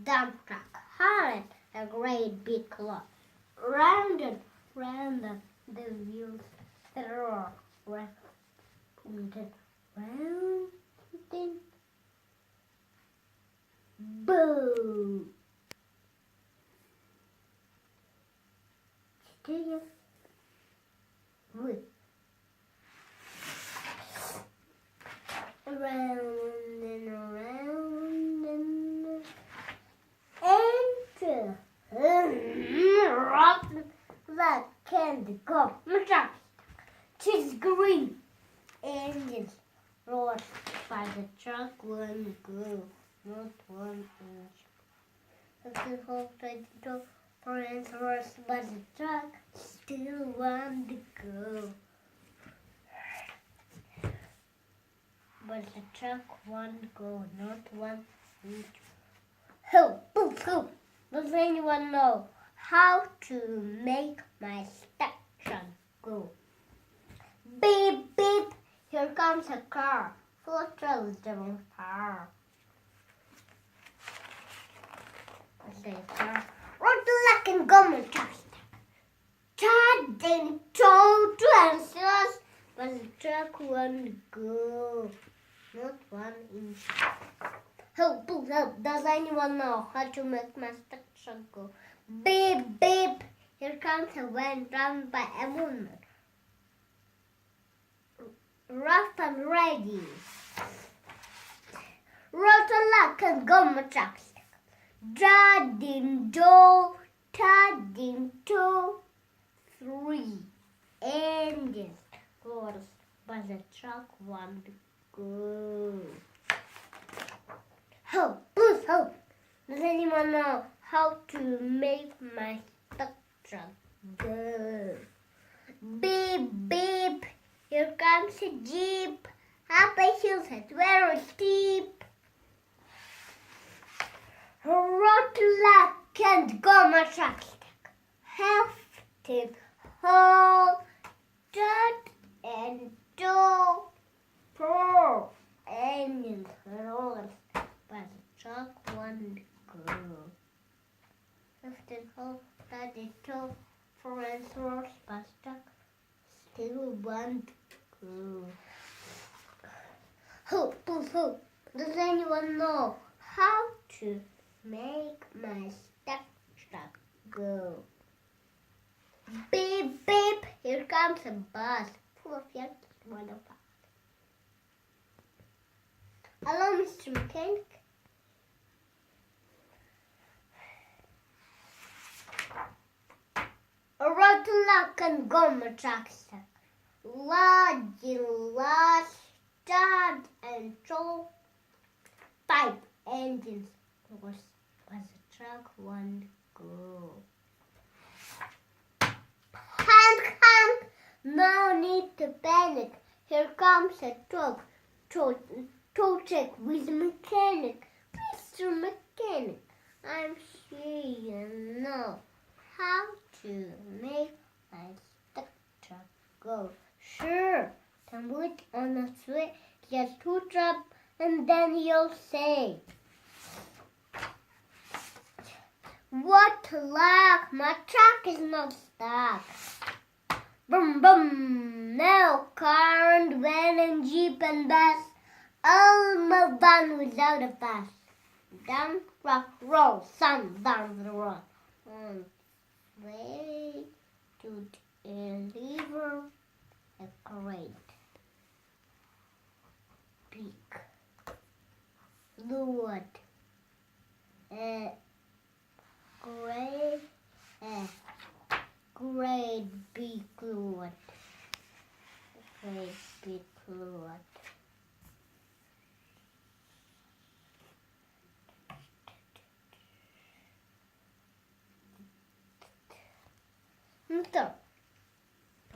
dump truck hauled a great big load. Round and round the wheels roar, pointed round and boom. Still with around and around and rock that candy go. She's green. Engines roared by the truck one go, not 1 inch. The whole 22 friends roared by the truck, still 1 to go. But the truck won't go, not 1 inch. Ho, poof, ho! Does anyone know how to make my stuck truck go? Beep, beep! Here comes a car full of trouble power. I say car. Run to luck and go, my truck. Chad didn't tow to answers, but the truck won't go. Not 1 inch. Help, help. Does anyone know how to make my stuck truck go? Beep, beep. Here comes a van drawn by a woman. Rough and ready. Roll to luck and go, my truck. Da-ding-do, ta-ding-do. 3 engines roars, but the truck won't go. Help, please help. Does anyone know how to make my stuck truck go? Beep, beep. Here comes a jeep. Up a hillside very steep. Road to luck and go, my truck. Hefted hole, dirt and do. Poor engines roars, but the truck won't go. Hefted hole, dirt and do. Friends roars, but the truck still won't go. Hope, hope. Does anyone know how to make my stuck truck go? Beep, beep. Here comes a bus full of young motherfuckers. Hello, Mr. Mechanic. A road to luck and go, my truck stuck. Lodging, lodge, start and show. 5 engines roars, but the truck won't go. Hank, Hank, no need to panic. Here comes a truck to check with mechanic. Mr. Mechanic, I'm sure you know how to make my stuck truck go. Sure, then wait on a switch, just 2 drops, and then you'll say, what luck, my truck is not stuck. Boom, boom, no car and van and jeep and bus, all move on without a fuss. Down, rock, roll, sun down the road. On way to deliver a great big load. A great big load. Great big load. Então,